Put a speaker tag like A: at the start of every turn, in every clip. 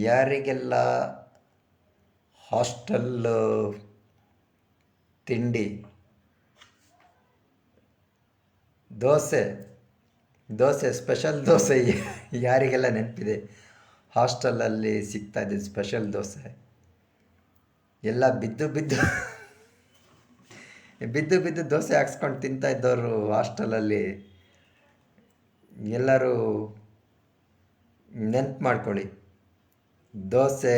A: ಯಾರಿಗೆಲ್ಲ ಹಾಸ್ಟೆಲ್ ತಿಂಡಿ ದೋಸೆ ದೋಸೆ ಸ್ಪೆಷಲ್ ದೋಸೆ ಯಾರಿಗೆಲ್ಲ ನೆನಪಿದೆ? ಹಾಸ್ಟೆಲಲ್ಲಿ ಸಿಗ್ತಾಯಿದ್ದ ಸ್ಪೆಷಲ್ ದೋಸೆ ಎಲ್ಲ ಬಿದ್ದು ಬಿದ್ದು ಬಿದ್ದು ಬಿದ್ದು ದೋಸೆ ಹಾಕ್ಸ್ಕೊಂಡು ತಿಂತಾ ಇದ್ದವರು ಹಾಸ್ಟೆಲಲ್ಲಿ ಎಲ್ಲರೂ ನೆನ್ಪು ಮಾಡ್ಕೊಳ್ಳಿ. ದೋಸೆ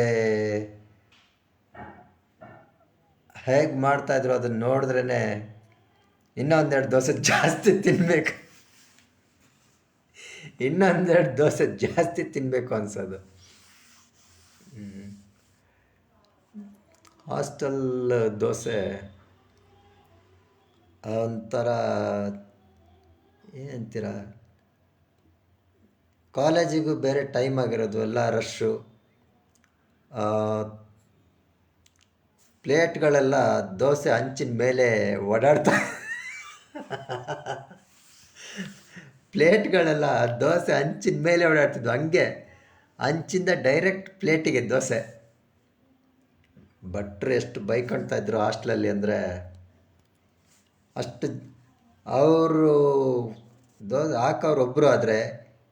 A: ಹೇಗೆ ಮಾಡ್ತಾಯಿದ್ರು ಅದನ್ನು ನೋಡಿದ್ರೇ ಇನ್ನೊಂದೆರಡು ದೋಸೆ ಜಾಸ್ತಿ ತಿನ್ನಬೇಕು, ಇನ್ನೊಂದೆರಡು ದೋಸೆ ಜಾಸ್ತಿ ತಿನ್ನಬೇಕು ಅನ್ಸೋದು. ಹಾಸ್ಟೆಲ್ ದೋಸೆ ಒಂಥರ ಏನಂತೀರ, ಕಾಲೇಜಿಗೂ ಬೇರೆ ಟೈಮ್ ಆಗಿರೋದು, ಎಲ್ಲ ರಶ್ಶು, ಪ್ಲೇಟ್ಗಳೆಲ್ಲ ದೋಸೆ ಹಂಚಿನ ಮೇಲೆ ಓಡಾಡ್ತಾ ಪ್ಲೇಟ್ಗಳೆಲ್ಲ ದೋಸೆ ಹಂಚಿನ ಮೇಲೆ ಓಡಾಡ್ತಿದ್ವು, ಹಂಗೆ ಹಂಚಿಂದ ಡೈರೆಕ್ಟ್ ಪ್ಲೇಟಿಗೆ ದೋಸೆ. ಭಟ್ರು ಎಷ್ಟು ಬೈಕೊಳ್ತಾ ಇದ್ರು ಹಾಸ್ಟ್ಲಲ್ಲಿ ಅಂದರೆ ಅಷ್ಟು. ಅವರು ದೋಸೆ ಹಾಕೋರು ಒಬ್ಬರು ಆದರೆ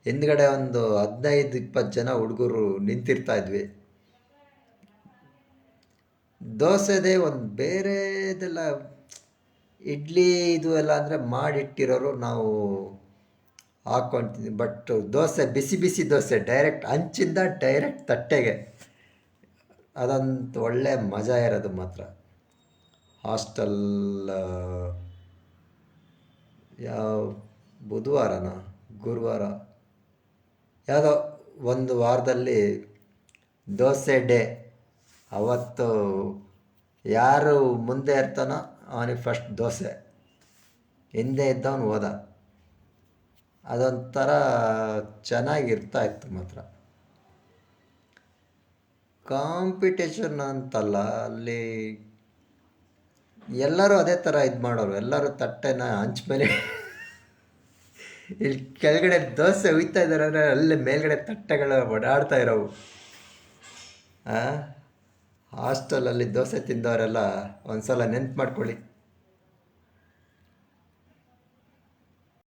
A: ಹಿಂದ್ಗಡೆ ಒಂದು 15-20 ಜನ ಹುಡುಗರು ನಿಂತಿರ್ತಾಯಿದ್ವಿ. ದೋಸೆದೇ ಒಂದು ಬೇರೆದೆಲ್ಲ, ಇಡ್ಲಿ ಇದು ಎಲ್ಲ ಅಂದರೆ ಮಾಡಿಟ್ಟಿರೋರು ನಾವು ಹಾಕ್ಕೊಳ್ತಿದ್ವಿ. ಬಟ್ ದೋಸೆ ಬಿಸಿ ಬಿಸಿ ದೋಸೆ ಡೈರೆಕ್ಟ್ ಹಂಚಿಂದ ಡೈರೆಕ್ಟ್ ತಟ್ಟೆಗೆ, ಅದಂತೂ ಒಳ್ಳೆ ಮಜಾ ಇರೋದು ಮಾತ್ರ. ಹಾಸ್ಟೆಲ್ ಯಾವ ಬುಧವಾರನ ಗುರುವಾರ ಯಾವುದೋ ಒಂದು ವಾರದಲ್ಲಿ ದೋಸೆ ಡೇ. ಅವತ್ತು ಯಾರು ಮುಂದೆ ಇರ್ತಾನೋ ಅವನಿಗೆ ಫಸ್ಟ್ ದೋಸೆ, ಹಿಂದೆ ಇದ್ದವನು ಹೋದ. ಅದೊಂಥರ ಚೆನ್ನಾಗಿರ್ತಾ ಇತ್ತು ಮಾತ್ರ. ಕಾಂಪಿಟೇಷನ್ ಅಂತಲ್ಲ, ಅಲ್ಲಿ ಎಲ್ಲರೂ ಅದೇ ಥರ ಇದು ಮಾಡೋರು. ಎಲ್ಲರೂ ತಟ್ಟೆನ ಹಂಚ ಮೇಲೆ ಇಲ್ಲಿ ಕೆಳಗಡೆ ದೋಸೆ ಹುಯ್ತಾ ಇದ್ದಾರೆ ಅಂದರೆ ಅಲ್ಲೇ ಮೇಲ್ಗಡೆ ತಟ್ಟೆಗಳು ಓಡಾಡ್ತಾ ಇರೋವು. ಹಾಸ್ಟೆಲಲ್ಲಿ ದೋಸೆ ತಿಂದವರೆಲ್ಲ ಒಂದು ಸಲ ನೆನ್ಪು ಮಾಡ್ಕೊಳ್ಳಿ.